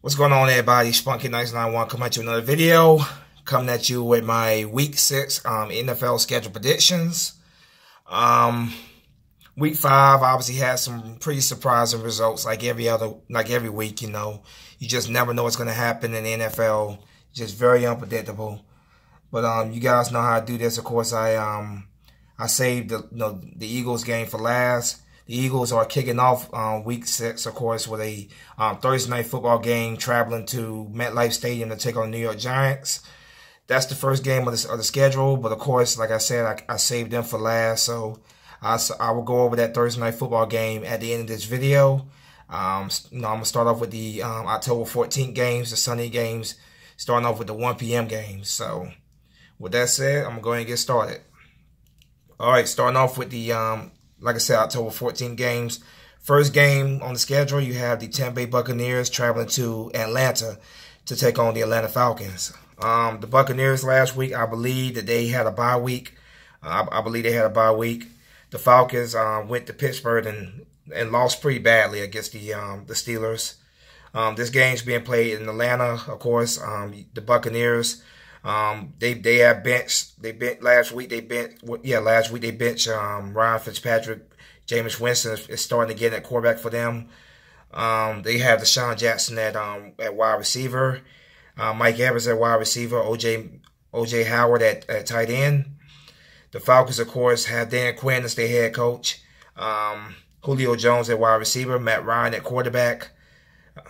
What's going on, everybody? Spunky991 coming at you with another video. Coming at you with my Week 6 NFL schedule predictions. Week 5 obviously had some pretty surprising results, like every week. You just never know what's going to happen in the NFL. Just very unpredictable. But you guys know how I do this. Of course, I saved the Eagles game for last. The Eagles are kicking off Week 6, of course, with a Thursday night football game traveling to MetLife Stadium to take on the New York Giants. That's the first game of the schedule, but of course, like I said, I saved them for last, so I will go over that Thursday night football game at the end of this video. I'm going to start off with the October 14th games, the Sunday games, starting off with the 1 p.m. games. So with that said, I'm going to go ahead and get started. All right, starting off with the like I said, October 14 games. First game on the schedule, you have the Tampa Bay Buccaneers traveling to Atlanta to take on the Atlanta Falcons. The Buccaneers last week, I believe that they had a bye week. The Falcons went to Pittsburgh and lost pretty badly against the Steelers. This game's being played in Atlanta, of course. The Buccaneers, they have benched. Last week they benched Ryan Fitzpatrick. Jameis Winston is starting to get at quarterback for them. They have Deshaun Jackson at wide receiver. Mike Evans at wide receiver. OJ Howard at tight end. The Falcons, of course, have Dan Quinn as their head coach. Julio Jones at wide receiver. Matt Ryan at quarterback.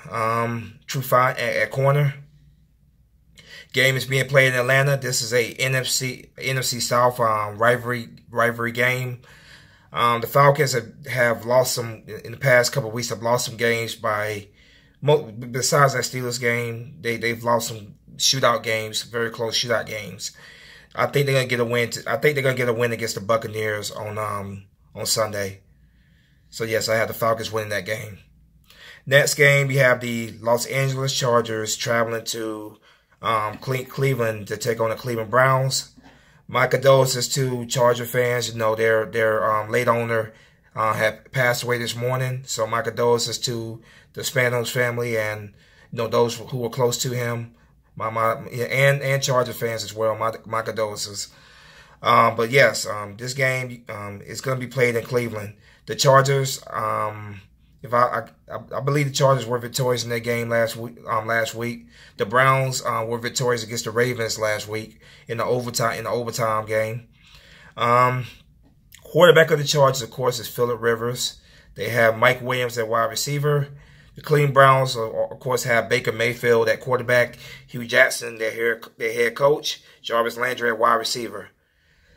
Trufant at corner. Game is being played in Atlanta. This is a NFC South rivalry game. The Falcons have lost some in the past couple of weeks. Have lost some games besides that Steelers game. They've lost some shootout games, very close shootout games. I think they're gonna get a win. I think they're gonna get a win against the Buccaneers on Sunday. So yes, I have the Falcons winning that game. Next game, you have the Los Angeles Chargers traveling to Cleveland to take on the Cleveland Browns. My condolences to Charger fans. Their late owner had passed away this morning. So my condolences to the Spanos family and those who were close to him. And Charger fans as well. My condolences. But yes, this game is going to be played in Cleveland. The Chargers. I believe the Chargers were victorious in that game last week. The Browns were victorious against the Ravens last week in the overtime game. Quarterback of the Chargers, of course, is Phillip Rivers. They have Mike Williams at wide receiver. The Cleveland Browns, of course, have Baker Mayfield at quarterback, Hugh Jackson, their head coach, Jarvis Landry at wide receiver.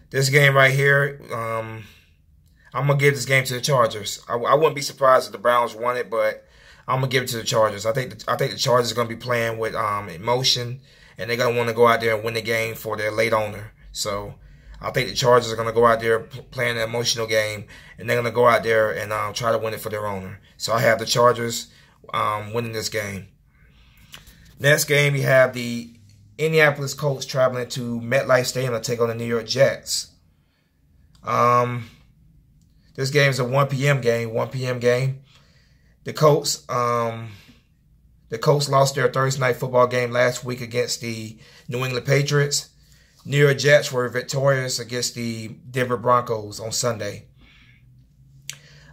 This game right here, I'm going to give this game to the Chargers. I wouldn't be surprised if the Browns won it, but I'm going to give it to the Chargers. I think the Chargers are going to be playing with emotion, and they're going to want to go out there and win the game for their late owner. So I think the Chargers are going to go out there playing an emotional game, and they're going to go out there and try to win it for their owner. So I have the Chargers winning this game. Next game, you have the Indianapolis Colts traveling to MetLife Stadium to take on the New York Jets. This game is a 1 p.m. game. The Colts lost their Thursday night football game last week against the New England Patriots. New York Jets were victorious against the Denver Broncos on Sunday.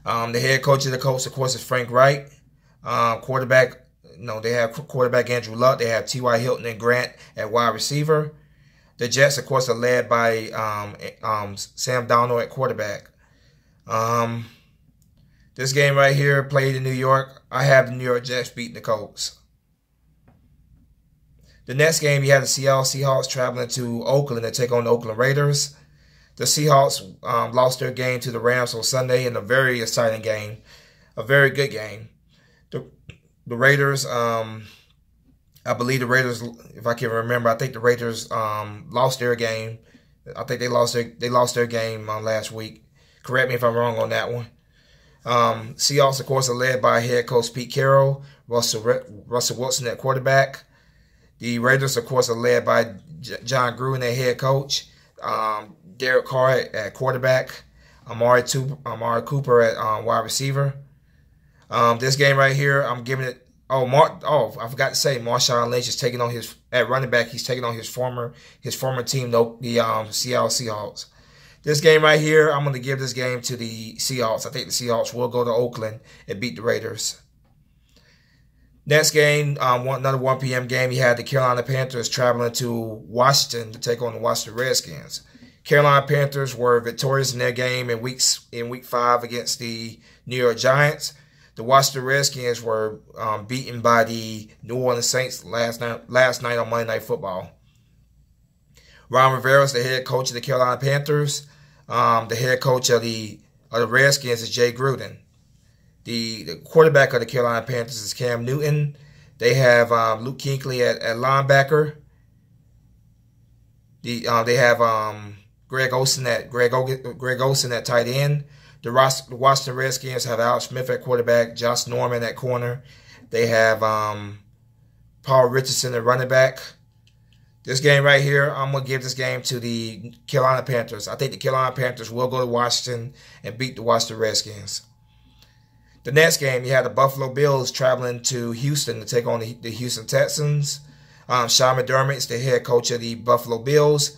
The head coach of the Colts, of course, is Frank Reich. Quarterback, they have quarterback Andrew Luck. They have T.Y. Hilton and Grant at wide receiver. The Jets, of course, are led by Sam Darnold at quarterback. This game right here played in New York. I have the New York Jets beating the Colts. The next game, you have the Seattle Seahawks traveling to Oakland to take on the Oakland Raiders. The Seahawks lost their game to the Rams on Sunday in a very exciting game, a very good game. The Raiders, I believe the Raiders, if I can remember, I think the Raiders lost their game. I think they lost their game last week. Correct me if I'm wrong on that one. Seahawks, of course, are led by head coach Pete Carroll, Russell Wilson at quarterback. The Raiders, of course, are led by John Gruden, their head coach. Derek Carr at quarterback. Amari Cooper at wide receiver. This game right here, I'm giving it I forgot to say, Marshawn Lynch is taking on at running back. He's taking on his former team, the Seattle Seahawks. This game right here, I'm going to give this game to the Seahawks. I think the Seahawks will go to Oakland and beat the Raiders. Next game, another 1 p.m. game. You had the Carolina Panthers traveling to Washington to take on the Washington Redskins. Carolina Panthers were victorious in their game in week 5 against the New York Giants. The Washington Redskins were beaten by the New Orleans Saints last night on Monday Night Football. Ron Rivera is the head coach of the Carolina Panthers. The head coach of the Redskins is Jay Gruden. The quarterback of the Carolina Panthers is Cam Newton. They have Luke Kuechly at linebacker. They have Greg Olsen at tight end. The Washington Redskins have Alex Smith at quarterback, Josh Norman at corner. They have Paul Richardson at running back. This game right here, I'm going to give this game to the Carolina Panthers. I think the Carolina Panthers will go to Washington and beat the Washington Redskins. The next game, you had the Buffalo Bills traveling to Houston to take on the Houston Texans. Sean McDermott is the head coach of the Buffalo Bills.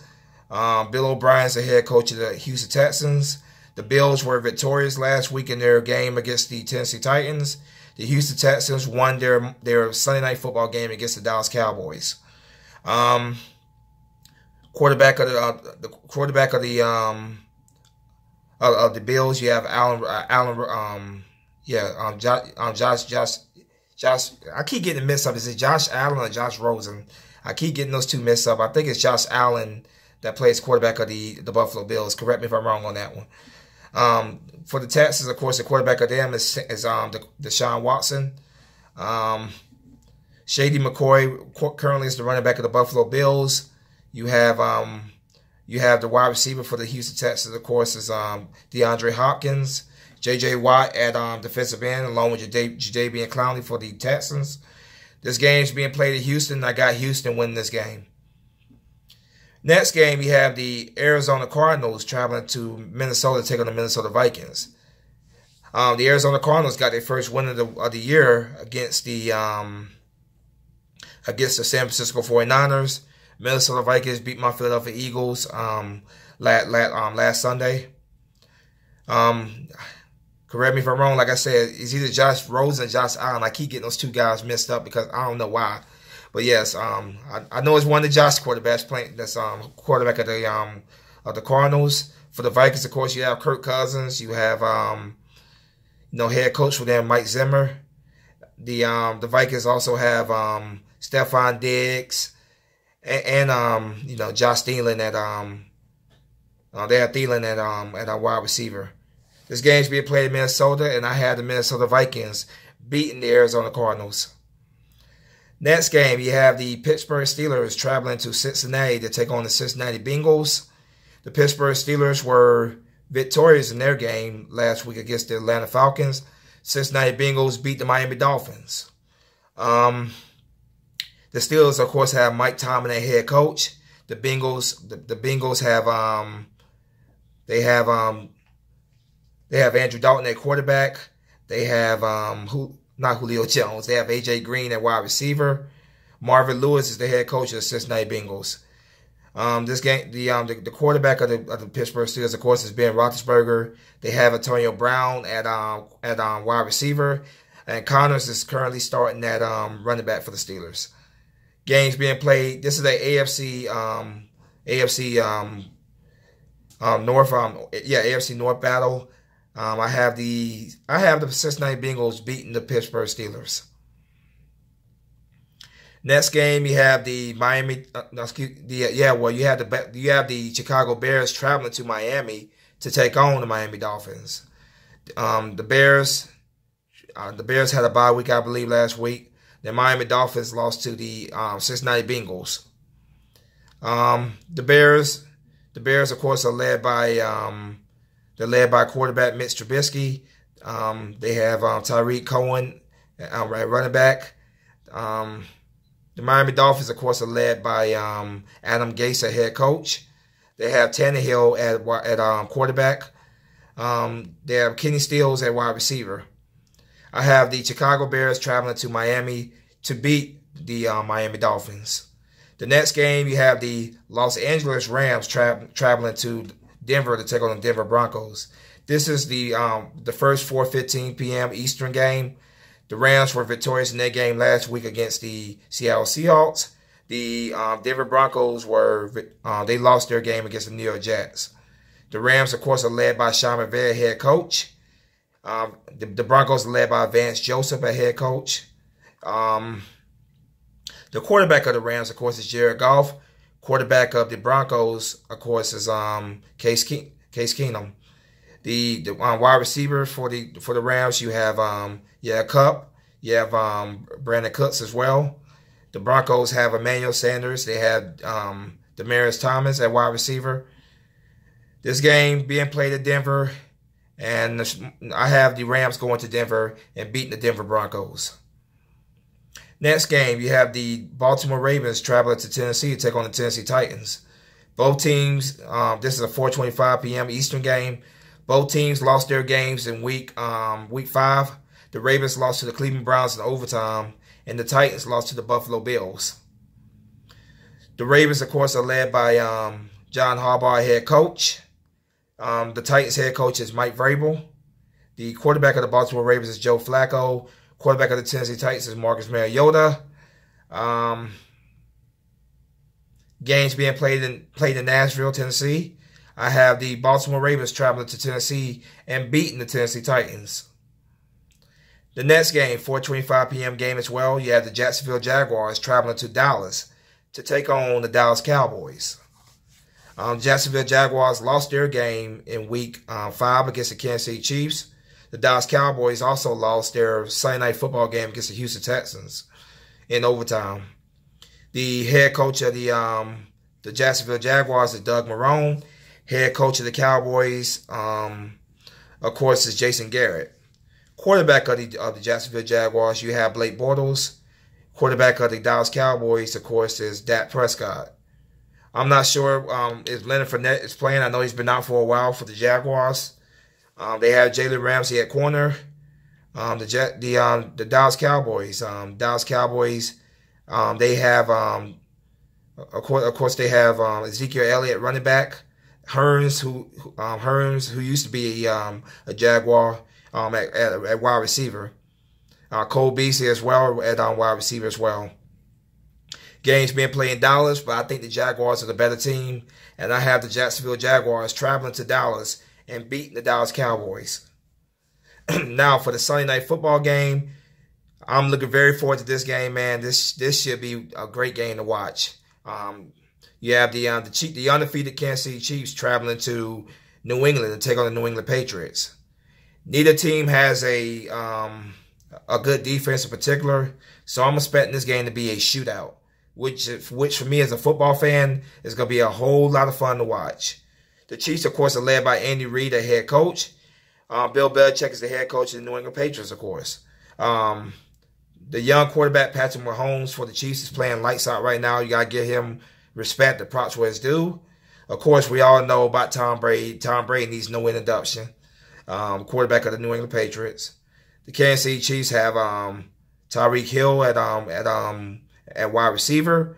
Bill O'Brien is the head coach of the Houston Texans. The Bills were victorious last week in their game against the Tennessee Titans. The Houston Texans won their Sunday Night Football game against the Dallas Cowboys. Quarterback of the Bills, you have Josh. I keep getting mixed up. Is it Josh Allen or Josh Rosen? I keep getting those two mixed up. I think it's Josh Allen that plays quarterback of the Buffalo Bills. Correct me if I'm wrong on that one. For the Texans, of course, the quarterback of them is Deshaun Watson. Shady McCoy currently is the running back of the Buffalo Bills. You have the wide receiver for the Houston Texans, of course, is DeAndre Hopkins. J.J. Watt at defensive end, along with Jadeveon Clowney for the Texans. This game is being played in Houston. I got Houston winning this game. Next game, you have the Arizona Cardinals traveling to Minnesota to take on the Minnesota Vikings. The Arizona Cardinals got their first win of the year against the San Francisco 49ers. Minnesota Vikings beat my Philadelphia Eagles last Sunday. Correct me if I'm wrong. Like I said, it's either Josh Rosen or Josh Allen. I keep getting those two guys mixed up because I don't know why. But yes, I know it's one of the Josh quarterbacks playing. That's quarterback of the Cardinals. For the Vikings, of course, you have Kirk Cousins. You have head coach for them, Mike Zimmer. The Vikings also have Stephon Diggs and Josh Thielen they have Thielen at our wide receiver. This game's being played in Minnesota, and I had the Minnesota Vikings beating the Arizona Cardinals. Next game, you have the Pittsburgh Steelers traveling to Cincinnati to take on the Cincinnati Bengals. The Pittsburgh Steelers were victorious in their game last week against the Atlanta Falcons. Cincinnati Bengals beat the Miami Dolphins. The Steelers, of course, have Mike Tomlin as head coach. The Bengals have they have Andrew Dalton at quarterback. They have not Julio Jones. They have A.J. Green at wide receiver. Marvin Lewis is the head coach of the Cincinnati Bengals. This game, the quarterback of the Pittsburgh Steelers, of course, is Ben Roethlisberger. They have Antonio Brown at wide receiver, and Connors is currently starting at running back for the Steelers. Games being played. This is the AFC North battle. I have the Cincinnati Bengals beating the Pittsburgh Steelers. Next game, you have the you have the Chicago Bears traveling to Miami to take on the Miami Dolphins. The Bears had a bye week, I believe, last week. The Miami Dolphins lost to the Cincinnati Bengals. The Bears, of course, are led by quarterback Mitch Trubisky. They have Tyreek Cohen at running back. The Miami Dolphins, of course, are led by Adam Gase at head coach. They have Tannehill at quarterback. They have Kenny Stills at wide receiver. I have the Chicago Bears traveling to Miami to beat the Miami Dolphins. The next game, you have the Los Angeles Rams traveling to Denver to take on the Denver Broncos. This is the first 4:15 p.m. Eastern game. The Rams were victorious in their game last week against the Seattle Seahawks. The Denver Broncos they lost their game against the New York Jets. The Rams, of course, are led by Sean McVay, head coach. The Broncos are led by Vance Joseph, a head coach. The quarterback of the Rams, of course, is Jared Goff. Quarterback of the Broncos, of course, is Case Keenum. The wide receiver for the Rams, you have Kupp, you have Brandon Cooks as well. The Broncos have Emmanuel Sanders. They have Demaryius Thomas at wide receiver. This game being played at Denver, and I have the Rams going to Denver and beating the Denver Broncos. Next game, you have the Baltimore Ravens traveling to Tennessee to take on the Tennessee Titans. Both teams, this is a 4:25 p.m. Eastern game. Both teams lost their games in week 5. The Ravens lost to the Cleveland Browns in overtime, and the Titans lost to the Buffalo Bills. The Ravens, of course, are led by John Harbaugh, head coach. The Titans head coach is Mike Vrabel. The quarterback of the Baltimore Ravens is Joe Flacco. Quarterback of the Tennessee Titans is Marcus Mariota. Games being played in Nashville, Tennessee. I have the Baltimore Ravens traveling to Tennessee and beating the Tennessee Titans. The next game, 4:25 p.m. game as well, you have the Jacksonville Jaguars traveling to Dallas to take on the Dallas Cowboys. Jacksonville Jaguars lost their game in week 5 against the Kansas City Chiefs. The Dallas Cowboys also lost their Sunday night football game against the Houston Texans in overtime. The head coach of the Jacksonville Jaguars is Doug Marrone. Head coach of the Cowboys, of course, is Jason Garrett. Quarterback of the Jacksonville Jaguars, you have Blake Bortles. Quarterback of the Dallas Cowboys, of course, is Dak Prescott. I'm not sure if Leonard Fournette is playing. I know he's been out for a while for the Jaguars. They have Jalen Ramsey at corner. The Dallas Cowboys. They have of course they have Ezekiel Elliott running back. Hearns, who used to be a Jaguar at wide receiver. Cole Beasley as well at wide receiver as well. Games being played in Dallas, but I think the Jaguars are the better team. And I have the Jacksonville Jaguars traveling to Dallas and beating the Dallas Cowboys. Now for the Sunday night football game, I'm looking very forward to this game, man. This should be a great game to watch. You have the undefeated Kansas City Chiefs traveling to New England to take on the New England Patriots. Neither team has a good defense in particular, so I'm expecting this game to be a shootout, which for me as a football fan is going to be a whole lot of fun to watch. The Chiefs, of course, are led by Andy Reid, the head coach. Bill Belichick is the head coach of the New England Patriots, of course. The young quarterback, Patrick Mahomes, for the Chiefs is playing lights out right now. You got to give him respect. The props where it's due. Of course, we all know about Tom Brady. Tom Brady needs no introduction. Quarterback of the New England Patriots. The Kansas City Chiefs have Tyreek Hill at wide receiver.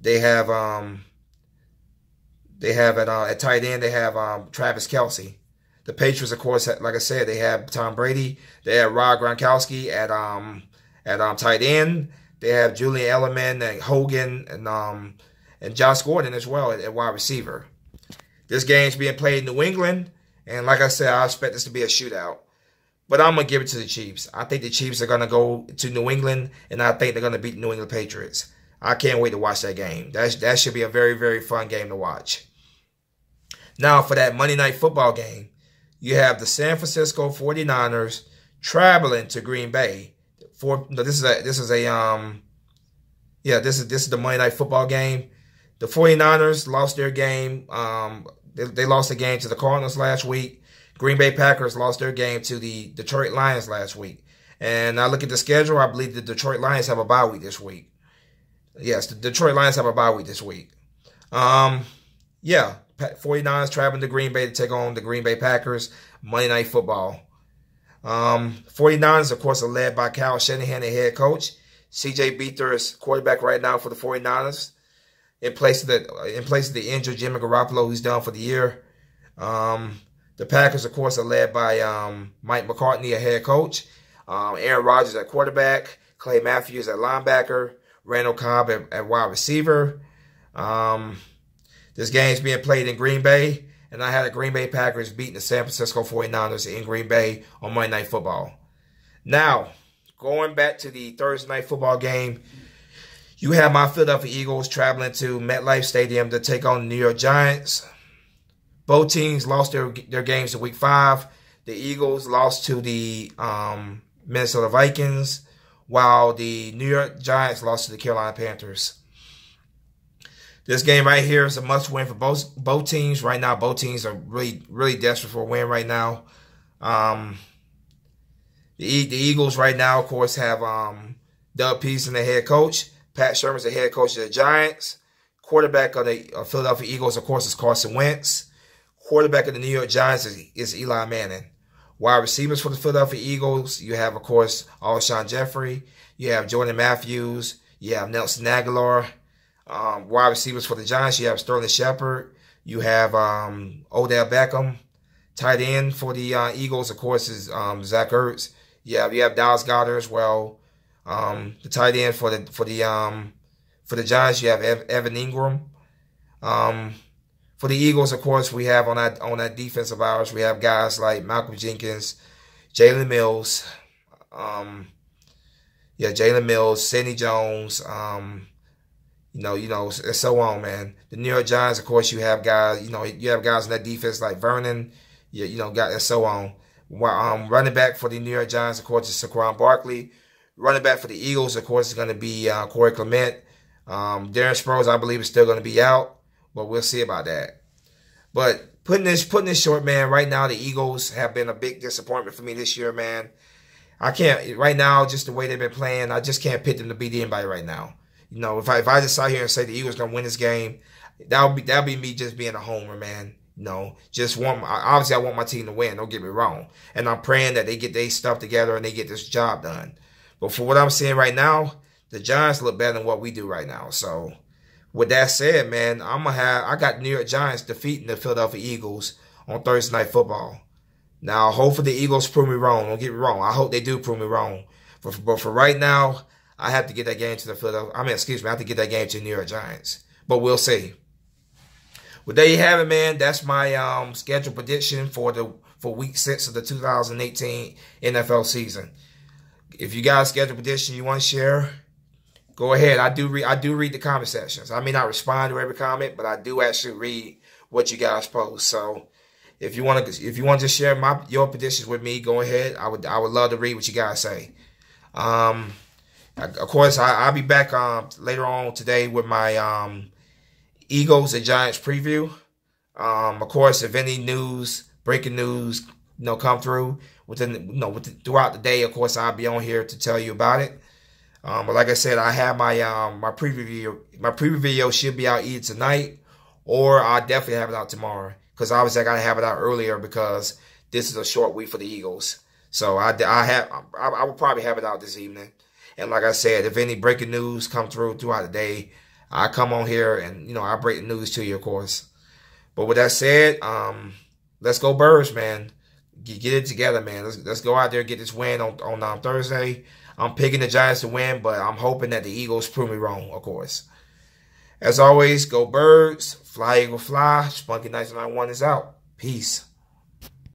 They have at tight end. They have Travis Kelce. The Patriots, of course, like I said, they have Tom Brady. They have Rob Gronkowski at tight end. They have Julian Edelman and Hogan and Josh Gordon as well at wide receiver. This game's being played in New England, and like I said, I expect this to be a shootout. But I'm going to give it to the Chiefs. I think the Chiefs are going to go to New England, and I think they're going to beat the New England Patriots. I can't wait to watch that game. That should be a very, very fun game to watch. Now, for that Monday Night Football game, you have the San Francisco 49ers traveling to Green Bay. This is the Monday Night Football game. The 49ers lost their game. They lost the game to the Cardinals last week. Green Bay Packers lost their game to the Detroit Lions last week. And I look at the schedule, I believe the Detroit Lions have a bye week this week. Yes, the Detroit Lions have a bye week this week. 49ers traveling to Green Bay to take on the Green Bay Packers. Monday Night Football. 49ers, of course, are led by Kyle Shanahan, the head coach. C.J. Beathard is quarterback right now for the 49ers. In place of the injured Jimmy Garoppolo, who's done for the year. The Packers, of course, are led by Mike McCartney, a head coach. Aaron Rodgers at quarterback. Clay Matthews at linebacker. Randall Cobb at wide receiver. This game's being played in Green Bay. And I had the Green Bay Packers beating the San Francisco 49ers in Green Bay on Monday Night Football. Now, going back to the Thursday Night Football game, you have my Philadelphia Eagles traveling to MetLife Stadium to take on the New York Giants. Both teams lost their games in Week 5. The Eagles lost to the Minnesota Vikings, while the New York Giants lost to the Carolina Panthers. This game right here is a must-win for both teams. Right now, both teams are really desperate for a win right now. The Eagles right now, of course, have Doug Peterson, the head coach. Pat Shermer's the head coach of the Giants. Quarterback of the Philadelphia Eagles, of course, is Carson Wentz. Quarterback of the New York Giants is Eli Manning. Wide receivers for the Philadelphia Eagles, you have, of course, Alshon Jeffrey. You have Jordan Matthews. You have Nelson Aguilar. Wide receivers for the Giants, you have Sterling Shepard. You have Odell Beckham. Tight end for the Eagles, of course, is Zach Ertz. You have Dallas Goedert as well. The tight end for the Giants, you have Evan Ingram. For the Eagles, of course, we have on that defense of ours, we have guys like Malcolm Jenkins, Jalen Mills, Jalen Mills, Sidney Jones, and so on, man. The New York Giants, of course, you have guys, you have guys in that defense like Vernon, guys, and so on. Running back for the New York Giants, of course, is Saquon Barkley. Running back for the Eagles, of course, is going to be Corey Clement. Darren Sproles, I believe, is still going to be out, but we'll see about that. But putting this short, man, right now the Eagles have been a big disappointment for me this year, man. I can't, right now, just the way they've been playing, I just can't pick them to beat anybody right now. If I just sat here and say the Eagles going to win this game, that'll be me just being a homer, man. Obviously I want my team to win, don't get me wrong. And I'm praying that they get their stuff together and they get this job done. But for what I'm seeing right now, the Giants look better than what we do right now. So with that said, man, I got the New York Giants defeating the Philadelphia Eagles on Thursday Night Football. Now, hopefully the Eagles prove me wrong. Don't get me wrong. I hope they do prove me wrong. But for right now, I have to get that game to I have to get that game to the New York Giants. But we'll see. Well, there you have it, man. That's my schedule prediction for Week 6 of the 2018 NFL season. If you got a schedule prediction you want to share, go ahead. I do read the comment sections. I may not respond to every comment, but I do actually read what you guys post. So if you want to just share your predictions with me, go ahead. I would love to read what you guys say. Of course, I'll be back later on today with my Eagles and Giants preview. Of course, if any breaking news, come through throughout the day, of course, I'll be on here to tell you about it. But like I said, I have my preview video. My preview video should be out either tonight or I'll definitely have it out tomorrow. Because obviously I gotta have it out earlier because this is a short week for the Eagles. So I will probably have it out this evening. And like I said, if any breaking news come throughout the day, I come on here and I break the news to you, of course. But with that said, let's go Birds, man. Get it together, man. Let's go out there and get this win on Thursday. I'm picking the Giants to win, but I'm hoping that the Eagles prove me wrong, of course. As always, go Birds. Fly, Eagle, fly. Spunky 1991 is out. Peace.